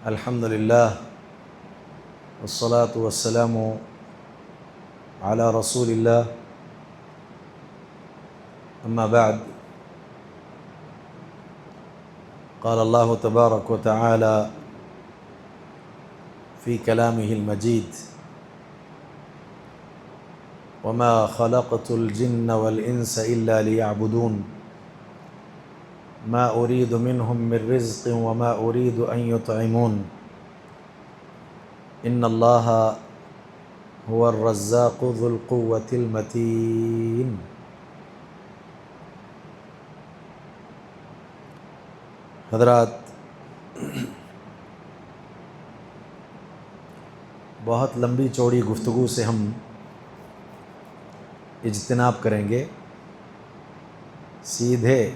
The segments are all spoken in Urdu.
الحمد للہ والصلاة والسلام على رسول اللہ اما بعد قال اللہ تبارک وتعالی فی کلامہ المجید وما خلقت الجن والانس الا لیعبدون ما اريد منهم من رزق وما اريد ان يطعمون ان اللہ هو الرزاق ذو القوة المتین۔ حضرات، بہت لمبی چوڑی گفتگو سے ہم اجتناب کریں گے، سیدھے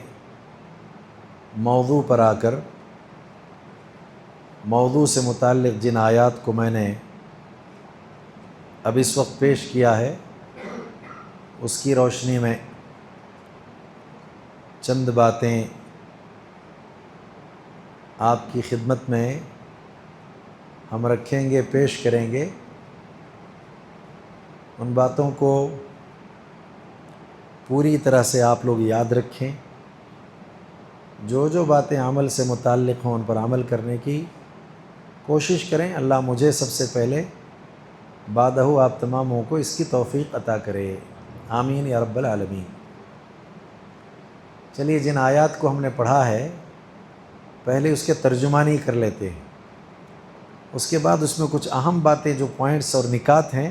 موضوع پر آ کر موضوع سے متعلق جن آیات کو میں نے اب اس وقت پیش کیا ہے اس کی روشنی میں چند باتیں آپ کی خدمت میں ہم رکھیں گے، پیش کریں گے۔ ان باتوں کو پوری طرح سے آپ لوگ یاد رکھیں، جو باتیں عمل سے متعلق ہوں ان پر عمل کرنے کی کوشش کریں۔ اللہ مجھے سب سے پہلے بعدہ آپ تماموں کو اس کی توفیق عطا کرے، آمین یا رب العالمین۔ چلیے، جن آیات کو ہم نے پڑھا ہے پہلے اس کے ترجمانی کر لیتے ہیں، اس کے بعد اس میں کچھ اہم باتیں جو پوائنٹس اور نکات ہیں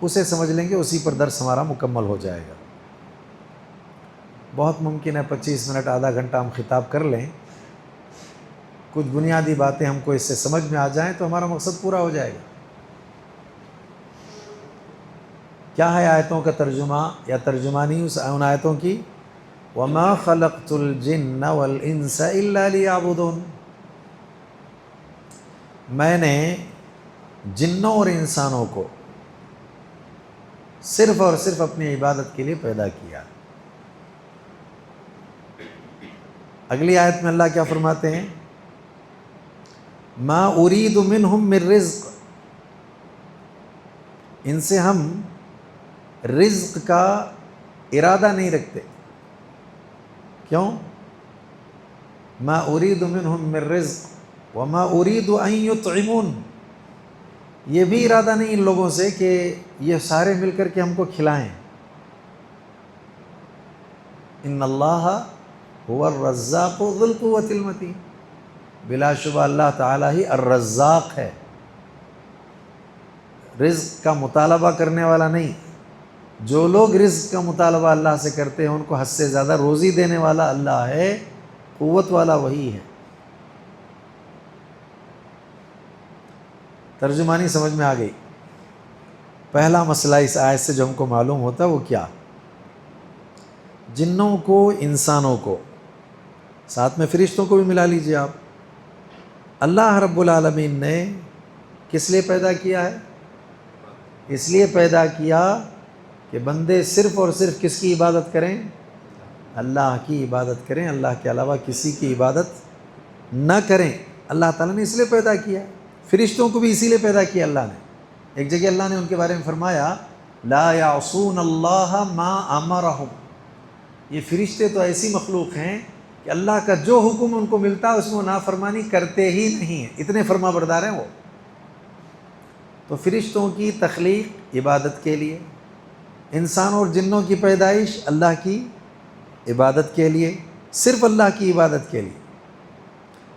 اسے سمجھ لیں گے، اسی پر درس ہمارا مکمل ہو جائے گا۔ بہت ممکن ہے 25 منٹ آدھا گھنٹہ ہم خطاب کر لیں، کچھ بنیادی باتیں ہم کو اس سے سمجھ میں آ جائیں تو ہمارا مقصد پورا ہو جائے گا۔ کیا ہے آیتوں کا ترجمہ یا ترجمانی ان آیتوں کی؟ وَمَا خَلَقْتُ الْجِنَّ وَالْإِنسَ إِلَّا لِيَعْبُدُونَ، میں نے جنوں اور انسانوں کو صرف اور صرف اپنی عبادت کے لیے پیدا کیا۔ اگلی آیت میں اللہ کیا فرماتے ہیں؟ ما اريد منهم من رزق، ان سے ہم رزق کا ارادہ نہیں رکھتے۔ کیوں؟ ما اريد منهم من رزق وما اريد ان يطعمون، یہ بھی ارادہ نہیں ان لوگوں سے کہ یہ سارے مل کر کے ہم کو کھلائیں۔ ان اللہ هو الرزاق ذو القوة المتین، بلا شبہ اللہ تعالیٰ ہی الرزاق ہے، رزق کا مطالبہ کرنے والا نہیں۔ جو لوگ رزق کا مطالبہ اللہ سے کرتے ہیں ان کو حد سے زیادہ روزی دینے والا اللہ ہے، قوت والا وہی ہے۔ ترجمانی سمجھ میں آ گئی؟ پہلا مسئلہ اس آیت سے جو ہم کو معلوم ہوتا ہے وہ کیا؟ جنوں کو، انسانوں کو، ساتھ میں فرشتوں کو بھی ملا لیجئے آپ، اللہ رب العالمین نے کس لیے پیدا کیا ہے؟ اس لیے پیدا کیا کہ بندے صرف اور صرف کس کی عبادت کریں؟ اللہ کی عبادت کریں، اللہ کے علاوہ کسی کی عبادت نہ کریں۔ اللہ تعالیٰ نے اس لیے پیدا کیا۔ فرشتوں کو بھی اسی لیے پیدا کیا اللہ نے۔ ایک جگہ اللہ نے ان کے بارے میں فرمایا لا یعصون اللہ ما امرہم، یہ فرشتے تو ایسی مخلوق ہیں کہ اللہ کا جو حکم ان کو ملتا ہے اس میں وہ نافرمانی کرتے ہی نہیں ہیں، اتنے فرما بردار ہیں وہ۔ تو فرشتوں کی تخلیق عبادت کے لیے، انسان اور جنوں کی پیدائش اللہ کی عبادت کے لیے، صرف اللہ کی عبادت کے لیے۔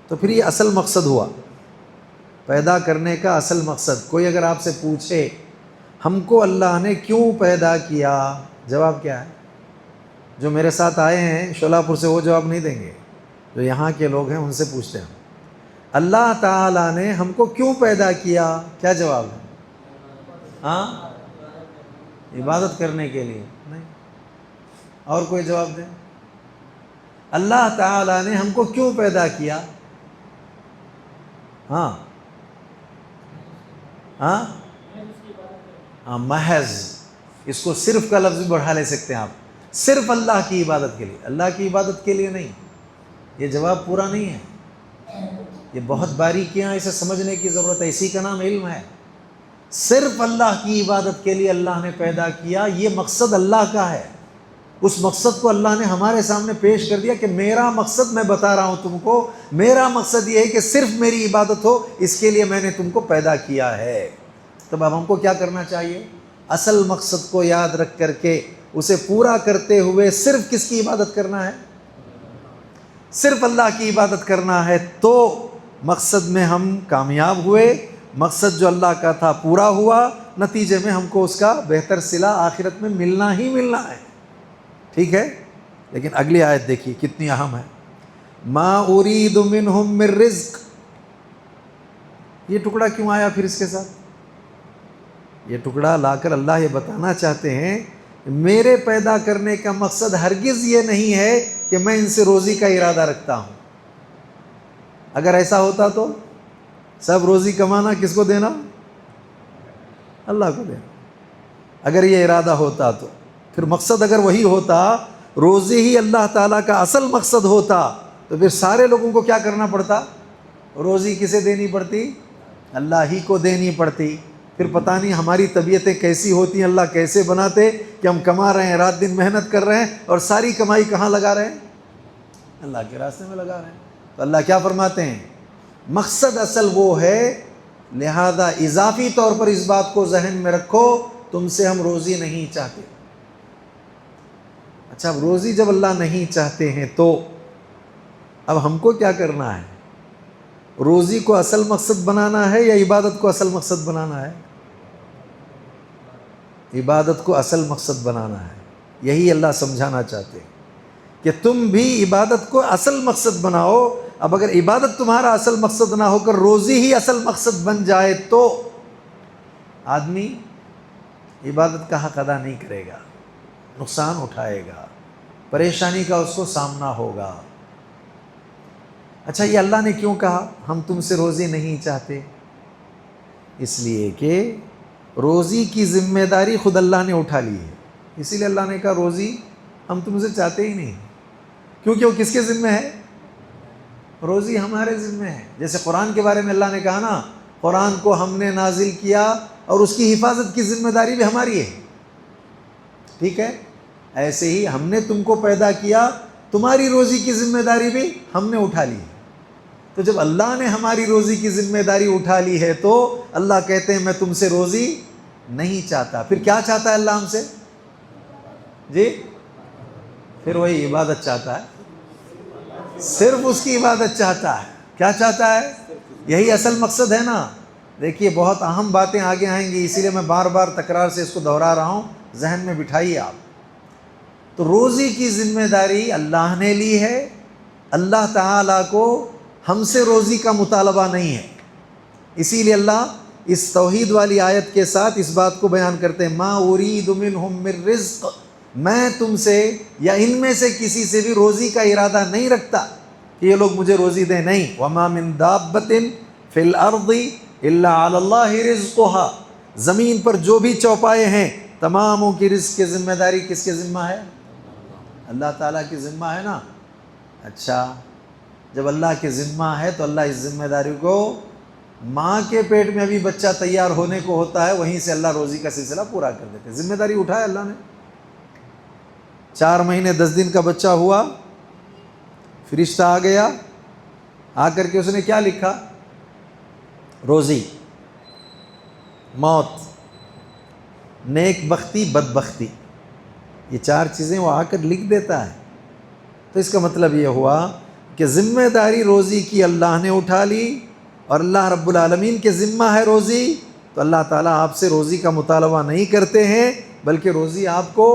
تو پھر یہ اصل مقصد ہوا، پیدا کرنے کا اصل مقصد۔ کوئی اگر آپ سے پوچھے ہم کو اللہ نے کیوں پیدا کیا، جواب کیا ہے؟ جو میرے ساتھ آئے ہیں شولہ پور سے وہ جواب نہیں دیں گے، جو یہاں کے لوگ ہیں ان سے پوچھتے ہیں اللہ تعالیٰ نے ہم کو کیوں پیدا کیا، کیا جواب ہے؟ ہاں، عبادت کرنے کے لیے نہیں۔ اور کوئی جواب دے؟ اللہ تعالیٰ نے ہم کو کیوں پیدا کیا؟ ہاں ہاں ہاں، محض، اس کو صرف کا لفظ بھی بڑھا لے سکتے ہیں آپ، صرف اللہ کی عبادت کے لیے، اللہ کی عبادت کے لیے نہیں۔ یہ جواب پورا نہیں ہے، یہ بہت باریکیاں اسے سمجھنے کی ضرورت ہے، اسی کا نام علم ہے۔ صرف اللہ کی عبادت کے لیے اللہ نے پیدا کیا، یہ مقصد اللہ کا ہے۔ اس مقصد کو اللہ نے ہمارے سامنے پیش کر دیا کہ میرا مقصد میں بتا رہا ہوں تم کو، میرا مقصد یہ ہے کہ صرف میری عبادت ہو، اس کے لیے میں نے تم کو پیدا کیا ہے۔ تب اب ہم کو کیا کرنا چاہیے؟ اصل مقصد کو یاد رکھ کر کے اسے پورا کرتے ہوئے صرف کس کی عبادت کرنا ہے؟ صرف اللہ کی عبادت کرنا ہے، تو مقصد میں ہم کامیاب ہوئے، مقصد جو اللہ کا تھا پورا ہوا، نتیجے میں ہم کو اس کا بہتر صلہ آخرت میں ملنا ہی ملنا ہے۔ ٹھیک ہے؟ لیکن اگلی آیت دیکھیے کتنی اہم ہے۔ ما ارید منہم من رزق، یہ ٹکڑا کیوں آیا پھر اس کے ساتھ؟ یہ ٹکڑا لا کر اللہ یہ بتانا چاہتے ہیں میرے پیدا کرنے کا مقصد ہرگز یہ نہیں ہے کہ میں ان سے روزی کا ارادہ رکھتا ہوں۔ اگر ایسا ہوتا تو سب روزی کمانا کس کو دینا؟ اللہ کو دینا۔ اگر یہ ارادہ ہوتا تو پھر مقصد اگر وہی ہوتا، روزی ہی اللہ تعالیٰ کا اصل مقصد ہوتا، تو پھر سارے لوگوں کو کیا کرنا پڑتا؟ روزی کسے دینی پڑتی؟ اللہ ہی کو دینی پڑتی۔ پھر پتہ نہیں ہماری طبیعتیں کیسی ہوتی ہیں، اللہ کیسے بناتے کہ ہم کما رہے ہیں، رات دن محنت کر رہے ہیں، اور ساری کمائی کہاں لگا رہے ہیں؟ اللہ کے راستے میں لگا رہے ہیں۔ تو اللہ کیا فرماتے ہیں؟ مقصد اصل وہ ہے، لہذا اضافی طور پر اس بات کو ذہن میں رکھو، تم سے ہم روزی نہیں چاہتے۔ اچھا، اب روزی جب اللہ نہیں چاہتے ہیں تو اب ہم کو کیا کرنا ہے؟ روزی کو اصل مقصد بنانا ہے یا عبادت کو اصل مقصد بنانا ہے؟ عبادت کو اصل مقصد بنانا ہے۔ یہی اللہ سمجھانا چاہتے ہیں کہ تم بھی عبادت کو اصل مقصد بناؤ۔ اب اگر عبادت تمہارا اصل مقصد نہ ہو کر روزی ہی اصل مقصد بن جائے تو آدمی عبادت کا حق ادا نہیں کرے گا، نقصان اٹھائے گا، پریشانی کا اس کو سامنا ہوگا۔ اچھا، یہ اللہ نے کیوں کہا ہم تم سے روزی نہیں چاہتے؟ اس لیے کہ روزی کی ذمہ داری خود اللہ نے اٹھا لی ہے، اسی لیے اللہ نے کہا روزی ہم تم سے چاہتے ہی نہیں، کیونکہ وہ کس کے ذمہ ہے؟ روزی ہمارے ذمہ ہے۔ جیسے قرآن کے بارے میں اللہ نے کہا نا، قرآن کو ہم نے نازل کیا اور اس کی حفاظت کی ذمہ داری بھی ہماری ہے۔ ٹھیک ہے؟ ایسے ہی ہم نے تم کو پیدا کیا، تمہاری روزی کی ذمہ داری بھی ہم نے اٹھا لی۔ تو جب اللہ نے ہماری روزی کی ذمہ داری اٹھا لی ہے تو اللہ کہتے ہیں میں تم سے روزی نہیں چاہتا۔ پھر کیا چاہتا ہے اللہ ہم سے؟ جی، پھر وہی عبادت چاہتا ہے، صرف اس کی عبادت چاہتا ہے۔ کیا چاہتا ہے؟ یہی اصل مقصد ہے نا۔ دیکھیے بہت اہم باتیں آگے آئیں گی، اسی لیے میں بار بار تکرار سے اس کو دہرا رہا ہوں، ذہن میں بٹھائیے آپ۔ تو روزی کی ذمہ داری اللہ نے لی ہے، اللہ تعالیٰ کو ہم سے روزی کا مطالبہ نہیں ہے۔ اسی لیے اللہ اس توحید والی آیت کے ساتھ اس بات کو بیان کرتے ہیں، ما ارید منہم من رزق، میں تم سے یا ان میں سے کسی سے بھی روزی کا ارادہ نہیں رکھتا کہ یہ لوگ مجھے روزی دیں، نہیں۔ وما من دابۃ فی الارض الا علی اللہ رزقها، زمین پر جو بھی چوپائے ہیں تماموں کی رزق کی ذمہ داری کس کے ذمہ ہے؟ اللہ تعالیٰ کی ذمہ ہے نا۔ اچھا، جب اللہ کے ذمہ ہے تو اللہ اس ذمہ داری کو، ماں کے پیٹ میں ابھی بچہ تیار ہونے کو ہوتا ہے وہیں سے اللہ روزی کا سلسلہ پورا کر دیتے۔ ذمہ داری اٹھایا اللہ نے۔ 4 مہینے 10 دن کا بچہ ہوا، فرشتہ آ گیا، آ کر کے اس نے کیا لکھا؟ روزی، موت، نیک بختی، بدبختی، یہ 4 چیزیں وہ آ کر لکھ دیتا ہے۔ تو اس کا مطلب یہ ہوا کہ ذمہ داری روزی کی اللہ نے اٹھا لی، اور اللہ رب العالمین کے ذمہ ہے روزی، تو اللہ تعالیٰ آپ سے روزی کا مطالبہ نہیں کرتے ہیں، بلکہ روزی آپ کو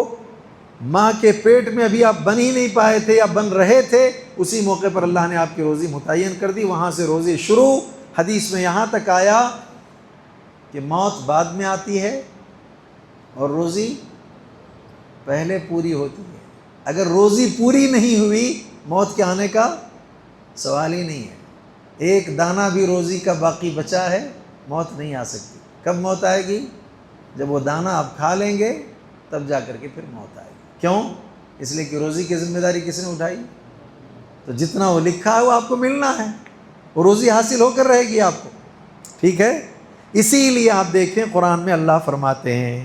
ماں کے پیٹ میں ابھی آپ بن ہی نہیں پائے تھے یا بن رہے تھے، اسی موقع پر اللہ نے آپ کی روزی متعین کر دی، وہاں سے روزی شروع۔ حدیث میں یہاں تک آیا کہ موت بعد میں آتی ہے اور روزی پہلے پوری ہوتی ہے۔ اگر روزی پوری نہیں ہوئی، موت کے آنے کا سوال ہی نہیں ہے۔ ایک دانہ بھی روزی کا باقی بچا ہے، موت نہیں آ سکتی۔ کب موت آئے گی؟ جب وہ دانہ آپ کھا لیں گے تب جا کر کے پھر موت آئے گی۔ کیوں؟ اس لیے کہ روزی کی ذمہ داری کس نے اٹھائی؟ تو جتنا وہ لکھا ہے وہ آپ کو ملنا ہے۔ وہ روزی حاصل ہو کر رہے گی آپ کو، ٹھیک ہے؟ اسی لیے آپ دیکھیں قرآن میں اللہ فرماتے ہیں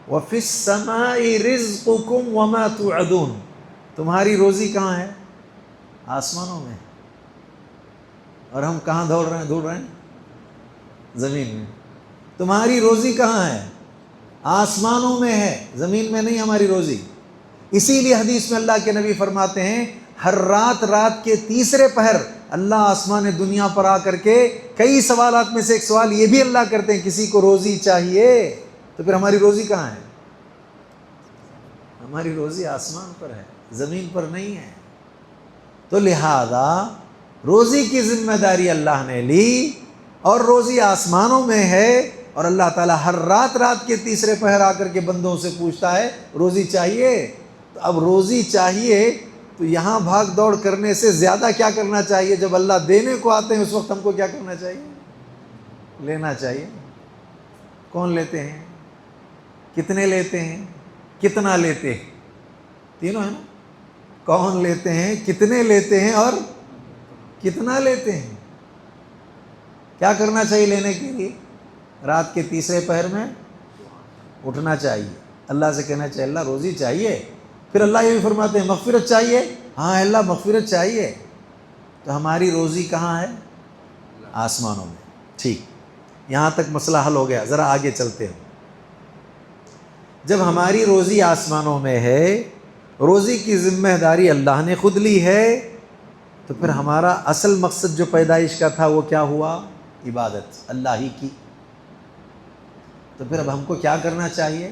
وَفِي السَّمَاءِ رِزْقُكُمْ وَمَا تُوعَدُونَ، تمہاری روزی کہاں ہے؟ آسمانوں میں، اور ہم کہاں دوڑ رہے ہیں؟ زمین میں۔ تمہاری روزی کہاں ہے؟ آسمانوں میں ہے، زمین میں نہیں ہماری روزی۔ اسی لیے حدیث میں اللہ کے نبی فرماتے ہیں ہر رات کے تیسرے پہر اللہ آسمان دنیا پر آ کر کے کئی سوالات میں سے ایک سوال یہ بھی اللہ کرتے ہیں کسی کو روزی چاہیے؟ تو پھر ہماری روزی کہاں ہے؟ ہماری روزی آسمان پر ہے، زمین پر نہیں ہے۔ تو لہذا روزی کی ذمہ داری اللہ نے لی، اور روزی آسمانوں میں ہے، اور اللہ تعالیٰ ہر رات کے تیسرے پہر آ کر کے بندوں سے پوچھتا ہے روزی چاہیے؟ تو اب روزی چاہیے تو یہاں بھاگ دوڑ کرنے سے زیادہ کیا کرنا چاہیے؟ جب اللہ دینے کو آتے ہیں اس وقت ہم کو کیا کرنا چاہیے؟ لینا چاہیے۔ کون لیتے ہیں؟ کتنے لیتے ہیں؟ کتنا لیتے ہیں؟ تینوں ہے نا؟ کون لیتے ہیں، کتنے لیتے ہیں، اور کتنا لیتے ہیں؟ کیا کرنا چاہیے لینے کے لیے؟ رات کے تیسرے پہر میں اٹھنا چاہیے، اللہ سے کہنا چاہیے اللہ روزی چاہیے۔ پھر اللہ یہ بھی فرماتے ہیں مغفرت چاہیے، ہاں اللہ مغفرت چاہیے۔ تو ہماری روزی کہاں ہے؟ آسمانوں میں۔ ٹھیک، یہاں تک مسئلہ حل ہو گیا۔ ذرا آگے چلتے ہیں۔ جب ہماری روزی آسمانوں میں ہے، روزی کی ذمہ داری اللہ نے خود لی ہے، تو پھر ہمارا اصل مقصد جو پیدائش کا تھا وہ کیا ہوا؟ عبادت اللہ ہی کی۔ تو پھر اب ہم کو کیا کرنا چاہیے؟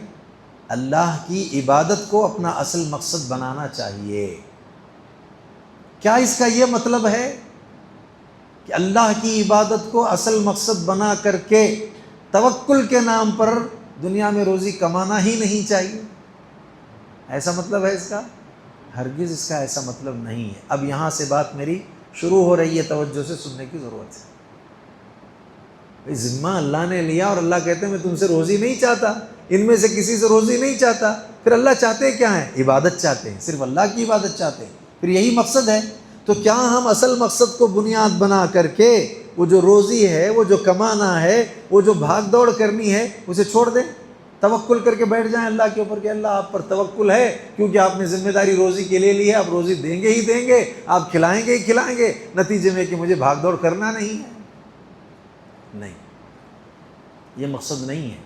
اللہ کی عبادت کو اپنا اصل مقصد بنانا چاہیے۔ کیا اس کا یہ مطلب ہے کہ اللہ کی عبادت کو اصل مقصد بنا کر کے توکل کے نام پر دنیا میں روزی کمانا ہی نہیں چاہیے؟ ایسا مطلب ہے اس کا؟ ہرگز اس کا ایسا مطلب نہیں ہے۔ اب یہاں سے بات میری شروع ہو رہی ہے، توجہ سے سننے کی ضرورت ہے۔ ذمہ اللہ نے لیا، اور اللہ کہتے ہیں میں تم سے روزی نہیں چاہتا، ان میں سے کسی سے روزی نہیں چاہتا۔ پھر اللہ چاہتے کیا ہیں؟ عبادت چاہتے ہیں، صرف اللہ کی عبادت چاہتے ہیں۔ پھر یہی مقصد ہے۔ تو کیا ہم اصل مقصد کو بنیاد بنا کر کے وہ جو روزی ہے، وہ جو کمانا ہے، وہ جو بھاگ دوڑ کرنی ہے، اسے چھوڑ دیں؟ توکل کر کے بیٹھ جائیں اللہ کے اوپر کہ اللہ آپ پر توکل ہے، کیونکہ آپ نے ذمہ داری روزی کے لیے لی ہے، آپ روزی دیں گے ہی دیں گے، آپ کھلائیں گے ہی کھلائیں گے، نتیجے میں کہ مجھے بھاگ دوڑ کرنا نہیں ہے؟ نہیں، یہ مقصد نہیں ہے۔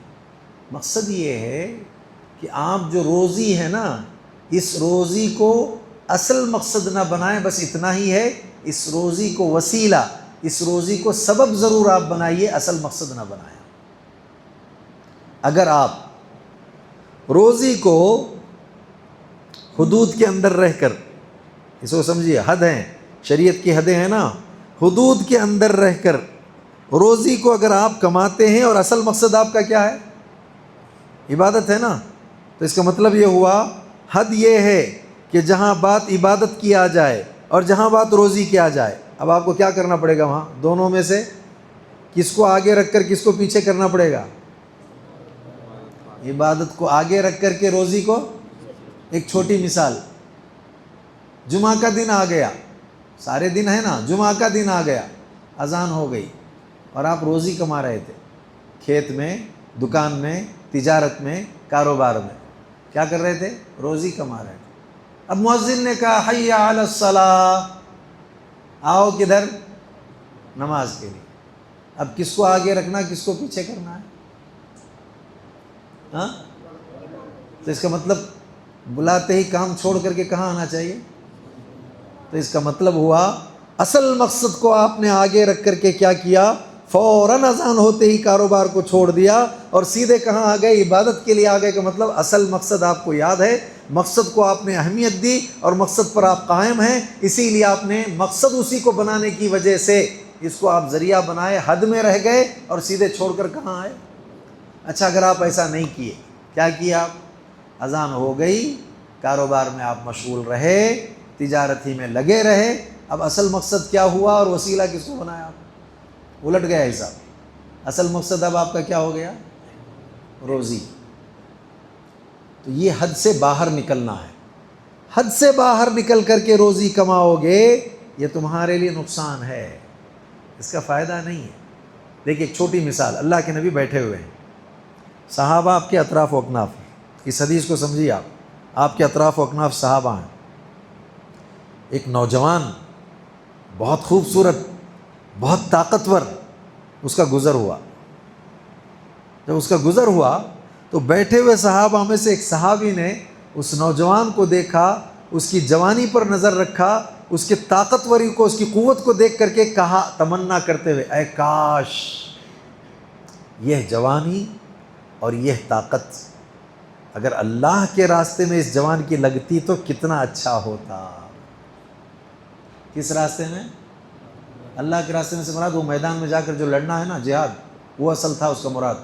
مقصد یہ ہے کہ آپ جو روزی ہے نا، اس روزی کو اصل مقصد نہ بنائیں، بس اتنا ہی ہے، اس روزی کو وسیلہ، اس روزی کو سبب ضرور آپ بنائیے، اصل مقصد نہ بنائیں۔ اگر آپ روزی کو حدود کے اندر رہ کر، اس کو سمجھیے، حد ہیں، شریعت کی حدیں ہیں نا، حدود کے اندر رہ کر روزی کو اگر آپ کماتے ہیں اور اصل مقصد آپ کا کیا ہے؟ عبادت ہے نا، تو اس کا مطلب یہ ہوا حد یہ ہے کہ جہاں بات عبادت کی آ جائے اور جہاں بات روزی کی آ جائے، اب آپ کو کیا کرنا پڑے گا وہاں؟ دونوں میں سے کس کو آگے رکھ کر کس کو پیچھے کرنا پڑے گا؟ عبادت کو آگے رکھ کر کے روزی کو۔ ایک چھوٹی مثال، جمعہ کا دن آ گیا، سارے دن ہے نا، جمعہ کا دن آ گیا، اذان ہو گئی، اور آپ روزی کما رہے تھے، کھیت میں، دکان میں، تجارت میں، کاروبار میں، کیا کر رہے تھے؟ روزی کما رہے تھے۔ اب مؤذن نے کہا حی علی الصلاۃ، آؤ کدھر؟ نماز کے لیے۔ اب کس کو آگے رکھنا، کس کو پیچھے کرنا ہے؟ ہاں؟ تو اس کا مطلب بلاتے ہی کام چھوڑ کر کے کہاں آنا چاہیے؟ تو اس کا مطلب ہوا اصل مقصد کو آپ نے آگے رکھ کر کے کیا کیا؟ فوراً اذان ہوتے ہی کاروبار کو چھوڑ دیا اور سیدھے کہاں آ گئے؟ عبادت کے لیے آ گئے۔ کا مطلب اصل مقصد آپ کو یاد ہے، مقصد کو آپ نے اہمیت دی اور مقصد پر آپ قائم ہیں، اسی لیے آپ نے مقصد اسی کو بنانے کی وجہ سے اس کو آپ ذریعہ بنائے، حد میں رہ گئے اور سیدھے چھوڑ کر کہاں آئے؟ اچھا، اگر آپ ایسا نہیں کیے، کیا کیا؟ آپ اذان ہو گئی، کاروبار میں آپ مشغول رہے، تجارت ہی میں لگے رہے، اب اصل مقصد کیا ہوا اور وسیلہ کس کو بنایا؟ آپ الٹ گیا حساب۔ اصل مقصد اب آپ کا کیا ہو گیا؟ روزی۔ تو یہ حد سے باہر نکلنا ہے۔ حد سے باہر نکل کر کے روزی کماؤ گے، یہ تمہارے لیے نقصان ہے۔ اس کا فائدہ نہیں ہے۔ دیکھیے ایک چھوٹی مثال، اللہ کے نبی بیٹھے ہوئے ہیں، صحابہ آپ کے اطراف و اکناف، اس حدیث کو سمجھیے آپ کے اطراف و اکناف صحابہ ہیں۔ ایک نوجوان بہت خوبصورت، بہت طاقتور، اس کا گزر ہوا۔ جب اس کا گزر ہوا تو بیٹھے ہوئے صحابہ میں سے ایک صحابی نے اس نوجوان کو دیکھا، اس کی جوانی پر نظر رکھا، اس کے طاقتوری کو، اس کی قوت کو دیکھ کر کے کہا تمنا کرتے ہوئے، اے کاش یہ جوانی اور یہ طاقت اگر اللہ کے راستے میں اس جوان کی لگتی تو کتنا اچھا ہوتا۔ کس راستے میں؟ اللہ کے راستے میں سے مراد وہ میدان میں جا کر جو لڑنا ہے نا، جہاد، وہ اصل تھا اس کا مراد،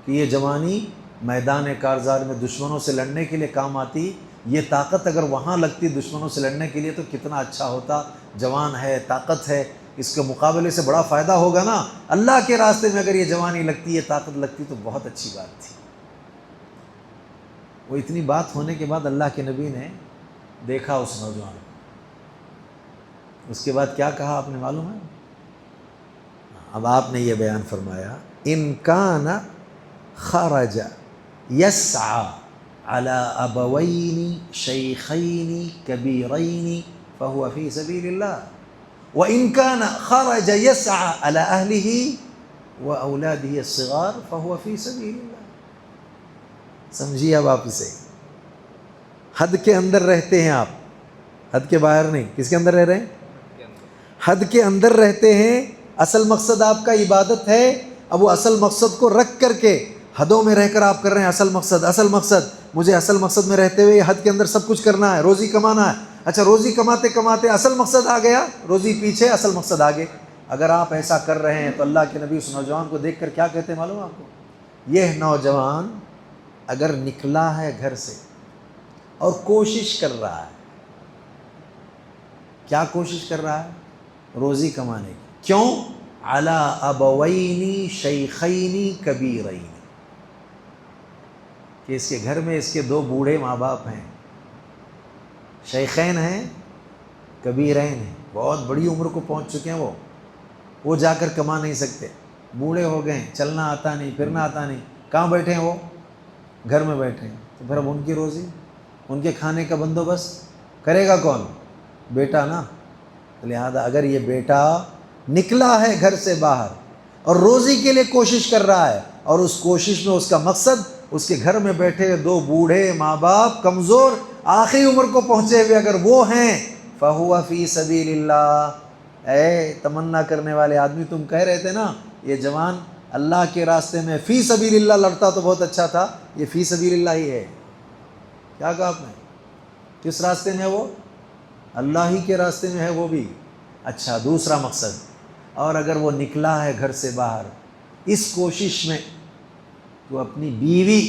کہ یہ جوانی میدان کارزار میں دشمنوں سے لڑنے کے لیے کام آتی، یہ طاقت اگر وہاں لگتی دشمنوں سے لڑنے کے لیے تو کتنا اچھا ہوتا۔ جوان ہے، طاقت ہے، اس کے مقابلے سے بڑا فائدہ ہوگا نا۔ اللہ کے راستے میں اگر یہ جوانی لگتی، یہ طاقت لگتی تو بہت اچھی بات تھی۔ وہ اتنی بات ہونے کے بعد اللہ کے نبی نے دیکھا اس نوجوان کو، اس کے بعد کیا کہا آپ نے معلوم ہے؟ اب آپ نے یہ بیان فرمایا، ان کان خرج یسعى على ابوین شیخین کبیرین فهو فی سبیل اللہ وان کان خرج یسعى على اہلہ واولادہ الصغار فهو فی سبیل اللہ۔ سمجھیے اب آپ اسے، حد کے اندر رہتے ہیں آپ، حد کے باہر نہیں۔ کس کے اندر رہ رہے ہیں؟ حد کے اندر رہتے ہیں۔ اصل مقصد آپ کا عبادت ہے، اب وہ اصل مقصد کو رکھ کر کے حدوں میں رہ کر آپ کر رہے ہیں اصل مقصد مجھے اصل مقصد میں رہتے ہوئے حد کے اندر سب کچھ کرنا ہے، روزی کمانا ہے۔ اچھا روزی کماتے کماتے اصل مقصد آ گیا، روزی پیچھے، اصل مقصد آگے۔ اگر آپ ایسا کر رہے ہیں تو اللہ کے نبی اس نوجوان کو دیکھ کر کیا کہتے ہیں معلوم آپ کو؟ یہ نوجوان اگر نکلا ہے گھر سے اور کوشش کر رہا ہے، کیا کوشش کر رہا ہے؟ روزی کمانے کی۔ کیوں؟ علی ابوین شیخین کبیرین، کہ اس کے گھر میں اس کے دو بوڑھے ماں باپ ہیں، شیخین ہیں، کبیرین ہیں، بہت بڑی عمر کو پہنچ چکے ہیں، وہ جا کر کما نہیں سکتے، بوڑھے ہو گئے ہیں، چلنا آتا نہیں، پھرنا آتا نہیں، کہاں بیٹھے ہیں وہ؟ گھر میں بیٹھے ہیں۔ تو پھر اب ان کی روزی، ان کے کھانے کا بندوبست کرے گا کون؟ بیٹا نا۔ لہذا اگر یہ بیٹا نکلا ہے گھر سے باہر اور روزی کے لیے کوشش کر رہا ہے، اور اس کوشش میں اس کا مقصد اس کے گھر میں بیٹھے دو بوڑھے ماں باپ کمزور آخری عمر کو پہنچے ہوئے اگر وہ ہیں، فَهُوَ فِي سَبِيلِ اللَّهِ۔ اے تمنا کرنے والے آدمی، تم کہہ رہے تھے نا یہ جوان اللہ کے راستے میں فی سبیل اللہ لڑتا تو بہت اچھا تھا، یہ فی سبیل اللہ ہی ہے۔ کیا کہا آپ نے؟ کس راستے میں ہے وہ؟ اللہ ہی کے راستے میں ہے وہ بھی۔ اچھا دوسرا مقصد، اور اگر وہ نکلا ہے گھر سے باہر اس کوشش میں تو اپنی بیوی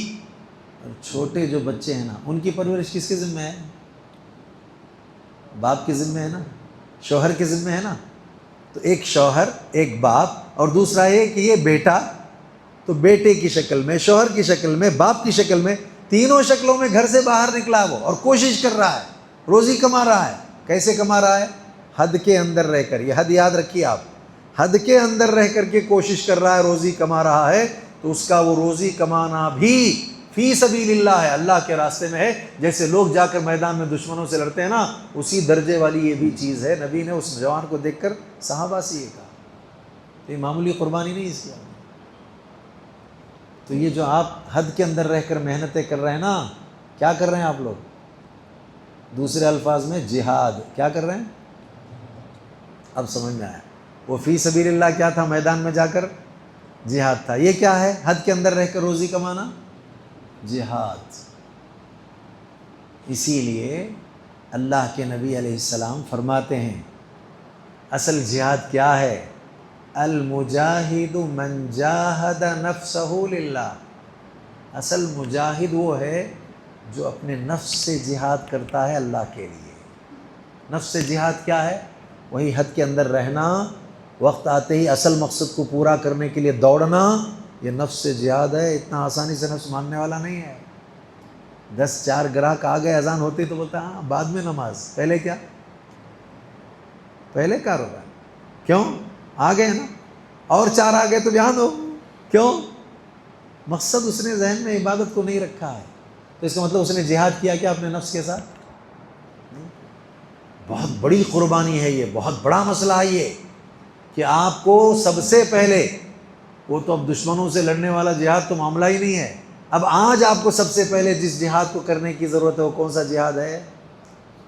اور چھوٹے جو بچے ہیں نا، ان کی پرورش کس کے ذمہ ہے؟ باپ کے ذمہ ہے نا، شوہر کے ذمہ ہے نا۔ تو ایک شوہر، ایک باپ، اور دوسرا یہ کہ یہ بیٹا تو بیٹے کی شکل میں، شوہر کی شکل میں، باپ کی شکل میں، تینوں شکلوں میں گھر سے باہر نکلا وہ اور کوشش کر رہا ہے، روزی کما رہا ہے۔ کیسے کما رہا ہے؟ حد کے اندر رہ کر۔ یہ حد یاد رکھیے آپ، حد کے اندر رہ کر کے کوشش کر رہا ہے، روزی کما رہا ہے، تو اس کا وہ روزی کمانا بھی فی سبیل اللہ ہے، اللہ کے راستے میں ہے۔ جیسے لوگ جا کر میدان میں دشمنوں سے لڑتے ہیں نا، اسی درجے والی یہ بھی چیز ہے۔ نبی نے اس جوان کو دیکھ کر صحابہ سے یہ کہا، یہ معمولی قربانی نہیں اس کی۔ تو یہ جو آپ حد کے اندر رہ کر محنتیں کر رہے ہیں نا، کیا کر رہے ہیں آپ لوگ؟ دوسرے الفاظ میں جہاد کیا کر رہے ہیں؟ اب سمجھ میں آیا۔ وہ فی سبیل اللہ کیا تھا؟ میدان میں جا کر جہاد تھا۔ یہ کیا ہے؟ حد کے اندر رہ کر روزی کمانا، جہاد۔ اسی لیے اللہ کے نبی علیہ السلام فرماتے ہیں اصل جہاد کیا ہے؟ المجاہد من جاہد نفسہ للہ۔ اصل مجاہد وہ ہے جو اپنے نفس سے جہاد کرتا ہے اللہ کے لیے۔ نفس سے جہاد کیا ہے؟ وہی حد کے اندر رہنا، وقت آتے ہی اصل مقصد کو پورا کرنے کے لیے دوڑنا، یہ نفس سے جہاد ہے۔ اتنا آسانی سے نفس ماننے والا نہیں ہے۔ 10 گراہک آ گئے، اذان ہوتی تو بولتا ہاں بعد میں نماز، پہلے کیا؟ پہلے کاروبار۔ کیوں؟ آ گئے نا، اور 4 آ گئے تو جہاں دو. کیوں؟ مقصد اس نے ذہن میں عبادت کو نہیں رکھا ہے. تو اس کا مطلب اس نے جہاد کیا کیا اپنے نفس کے ساتھ؟ بہت بڑی قربانی ہے یہ، بہت بڑا مسئلہ ہے یہ، کہ آپ کو سب سے پہلے، وہ تو اب دشمنوں سے لڑنے والا جہاد تو معاملہ ہی نہیں ہے، اب آج آپ کو سب سے پہلے جس جہاد کو کرنے کی ضرورت ہے وہ کون سا جہاد ہے؟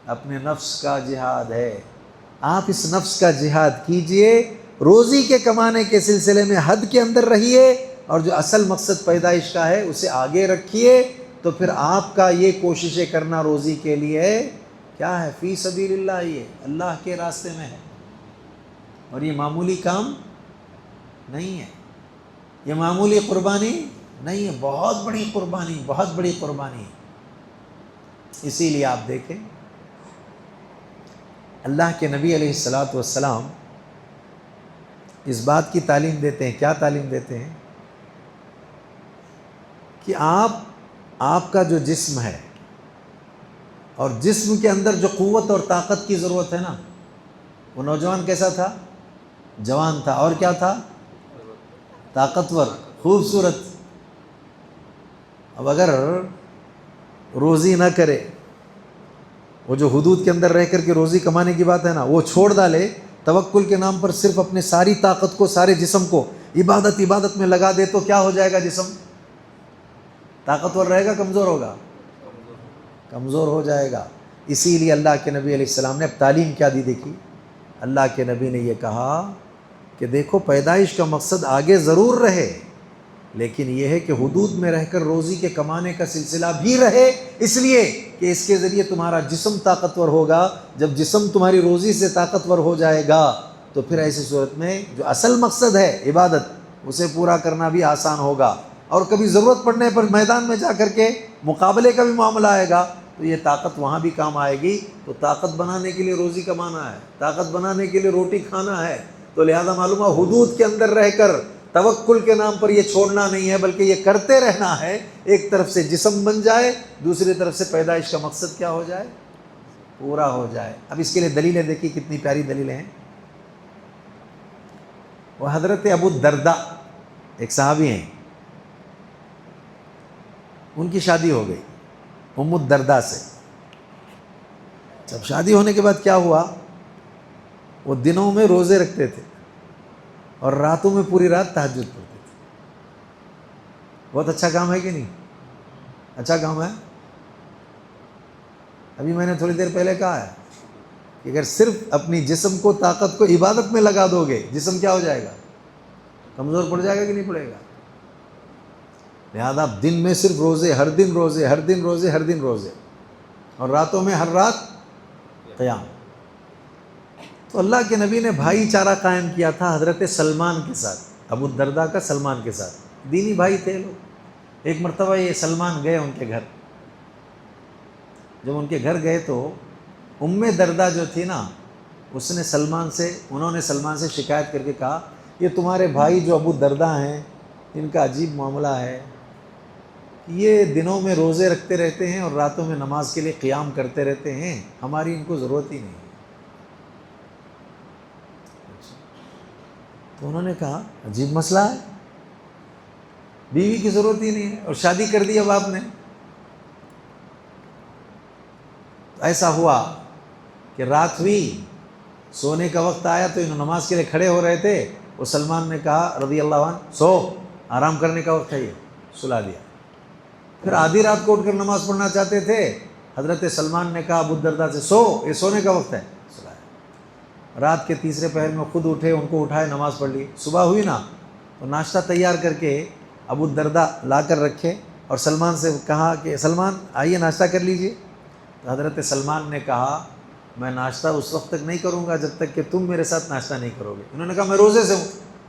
اپنے نفس کا جہاد ہے. آپ اس نفس کا جہاد کیجئے، روزی کے کمانے کے سلسلے میں حد کے اندر رہیے، اور جو اصل مقصد پیدائش کا ہے اسے آگے رکھیے. تو پھر آپ کا یہ کوششیں کرنا روزی کے لیے کیا ہے؟ فی سبیل اللہ، یہ اللہ کے راستے میں ہے. اور یہ معمولی کام نہیں ہے، یہ معمولی قربانی نہیں ہے، بہت بڑی قربانی، بہت بڑی قربانی. اسی لیے آپ دیکھیں اللہ کے نبی علیہ الصلاۃ والسلام اس بات کی تعلیم دیتے ہیں. کیا تعلیم دیتے ہیں؟ کہ آپ کا جو جسم ہے، اور جسم کے اندر جو قوت اور طاقت کی ضرورت ہے نا، وہ نوجوان کیسا تھا؟ جوان تھا. اور کیا تھا؟ طاقتور، خوبصورت. اب اگر روزی نہ کرے، وہ جو حدود کے اندر رہ کر کے روزی کمانے کی بات ہے نا، وہ چھوڑ ڈالے، توکل کے نام پر صرف اپنے ساری طاقت کو، سارے جسم کو عبادت میں لگا دے، تو کیا ہو جائے گا؟ جسم طاقتور رہے گا، کمزور ہوگا؟ کمزور ہو جائے گا. اسی لیے اللہ کے نبی علیہ السلام نے اب تعلیم کیا دی؟ دیکھی، اللہ کے نبی نے یہ کہا کہ دیکھو پیدائش کا مقصد آگے ضرور رہے، لیکن یہ ہے کہ حدود میں رہ کر روزی کے کمانے کا سلسلہ بھی رہے، اس لیے کہ اس کے ذریعے تمہارا جسم طاقتور ہوگا. جب جسم تمہاری روزی سے طاقتور ہو جائے گا تو پھر ایسی صورت میں جو اصل مقصد ہے عبادت، اسے پورا کرنا بھی آسان ہوگا. اور کبھی ضرورت پڑنے پر میدان میں جا کر کے مقابلے کا بھی معاملہ آئے گا تو یہ طاقت وہاں بھی کام آئے گی. تو طاقت بنانے کے لیے روزی کمانا ہے، طاقت بنانے کے لیے روٹی کھانا ہے. تو لہذا معلوم ہے حدود کے اندر رہ کر توکل کے نام پر یہ چھوڑنا نہیں ہے، بلکہ یہ کرتے رہنا ہے. ایک طرف سے جسم بن جائے، دوسری طرف سے پیدائش کا مقصد کیا ہو جائے؟ پورا ہو جائے. اب اس کے لیے دلیلیں دیکھیں، کتنی پیاری دلیلیں ہیں. وہ حضرت ابو الدرداء ایک صحابی ہیں، ان کی شادی ہو گئی ام الدرداء سے. جب شادی ہونے کے بعد کیا ہوا، وہ دنوں میں روزے رکھتے تھے اور راتوں میں پوری رات تہجد پڑھتے تھے. بہت اچھا کام ہے کہ نہیں؟ اچھا کام ہے. ابھی میں نے تھوڑی دیر پہلے کہا ہے کہ اگر صرف اپنی جسم کو، طاقت کو عبادت میں لگا دو گے، جسم کیا ہو جائے گا؟ کمزور پڑ جائے گا کہ نہیں پڑے گا؟ لہذا دن میں صرف روزے، ہر دن روزے، ہر دن روزے، ہر دن روزے، اور راتوں میں ہر رات قیام. تو اللہ کے نبی نے بھائی چارہ قائم کیا تھا حضرت سلمان کے ساتھ، ابو الدرداء کا سلمان کے ساتھ. دینی بھائی تھے لوگ. ایک مرتبہ یہ سلمان گئے ان کے گھر. جب ان کے گھر گئے تو ام درداء جو تھی نا، انہوں نے سلمان سے شکایت کر کے کہا، یہ تمہارے بھائی جو ابو الدرداء ہیں، ان کا عجیب معاملہ ہے، یہ دنوں میں روزے رکھتے رہتے ہیں اور راتوں میں نماز کے لیے قیام کرتے رہتے ہیں، ہماری ان کو ضرورت ہی نہیں. تو انہوں نے کہا عجیب مسئلہ ہے، بیوی کی ضرورت ہی نہیں ہے اور شادی کر دی اب آپ نے. ایسا ہوا کہ رات ہوئی، سونے کا وقت آیا تو انہوں نماز کے لیے کھڑے ہو رہے تھے. وہ سلمان نے کہا رضی اللہ عنہ، سو، آرام کرنے کا وقت ہے، یہ سلا دیا. پھر آدھی رات کو اٹھ کر نماز پڑھنا چاہتے تھے. حضرت سلمان نے کہا ابو الدرداء سے، سو، یہ سونے کا وقت ہے، سلایا. رات کے تیسرے پہر میں خود اٹھے، ان کو اٹھائے، نماز پڑھ لی. صبح ہوئی نا تو ناشتہ تیار کر کے ابو الدرداء لا کر رکھے اور سلمان سے کہا کہ سلمان آئیے ناشتہ کر لیجئے. تو حضرت سلمان نے کہا میں ناشتہ اس وقت تک نہیں کروں گا جب تک کہ تم میرے ساتھ ناشتہ نہیں کرو گے. انہوں نے کہا میں روزے سے ہوں.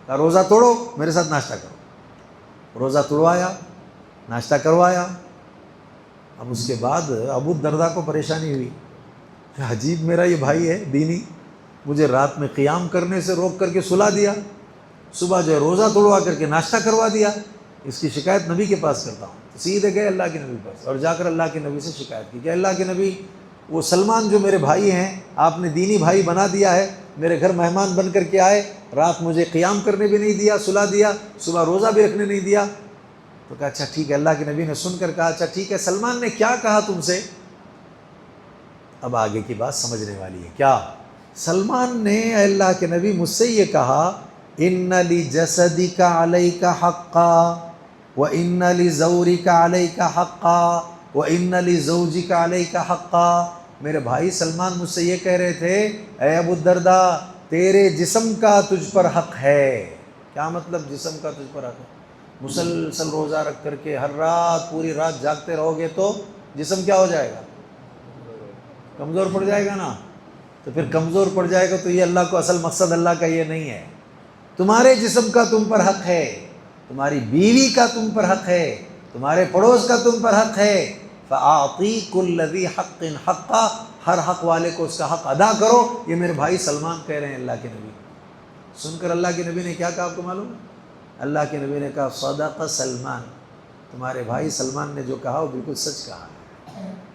کہا روزہ توڑو، میرے ساتھ ناشتہ کرو. روزہ توڑوایا، ناشتہ کروایا. اب اس کے بعد ابو الدرداء کو پریشانی ہوئی کہ عجیب میرا یہ بھائی ہے دینی، مجھے رات میں قیام کرنے سے روک کر کے سلا دیا، صبح جو ہے روزہ توڑوا کر کے ناشتہ کروا دیا. اس کی شکایت نبی کے پاس کرتا ہوں. سیدھے گئے اللہ کے نبی پاس اور جا کر اللہ کے نبی سے شکایت کی کہ اللہ کے نبی، وہ سلمان جو میرے بھائی ہیں آپ نے دینی بھائی بنا دیا ہے میرے گھر مہمان بن کر کے آئے، رات مجھے قیام کرنے بھی نہیں دیا، سلا دیا، صبح روزہ بھی رکھنے نہیں دیا۔ تو کہا اچھا ٹھیک ہے، اللہ کے نبی نے سن کر کہا اچھا ٹھیک ہے، سلمان نے کیا کہا تم سے؟ اب آگے کی بات سمجھنے والی ہے۔ کیا سلمان نے، اے اللہ کے نبی مجھ سے یہ کہا ان لجسدک علیک حقا وان لزورک علیک حقا وان لزوجک علیک حقا۔ میرے بھائی سلمان مجھ سے یہ کہہ رہے تھے اے ابو الدرداء تیرے جسم کا تجھ پر حق ہے۔ کیا مطلب جسم کا تجھ پر حق ہے؟ مسلسل روزہ رکھ کر کے ہر رات پوری رات جاگتے رہو گے تو جسم کیا ہو جائے گا؟ کمزور پڑ جائے گا نا۔ تو پھر کمزور پڑ جائے گا تو یہ اللہ کو اصل مقصد اللہ کا یہ نہیں ہے۔ تمہارے جسم کا تم پر حق ہے، تمہاری بیوی کا تم پر حق ہے، تمہارے پڑوس کا تم پر حق ہے۔ فَأَعْطِي كُلَّ ذِي حَقٍّ حَقًّا، ہر حق والے کو اس کا حق ادا کرو۔ یہ میرے بھائی سلمان کہہ رہے ہیں اللہ کے نبی۔ سن کر اللہ کے نبی نے کیا کہا آپ کو معلوم ہے؟ اللہ کے نبی نے کہا صدق سلمان، تمہارے بھائی سلمان نے جو کہا وہ بالکل سچ کہا۔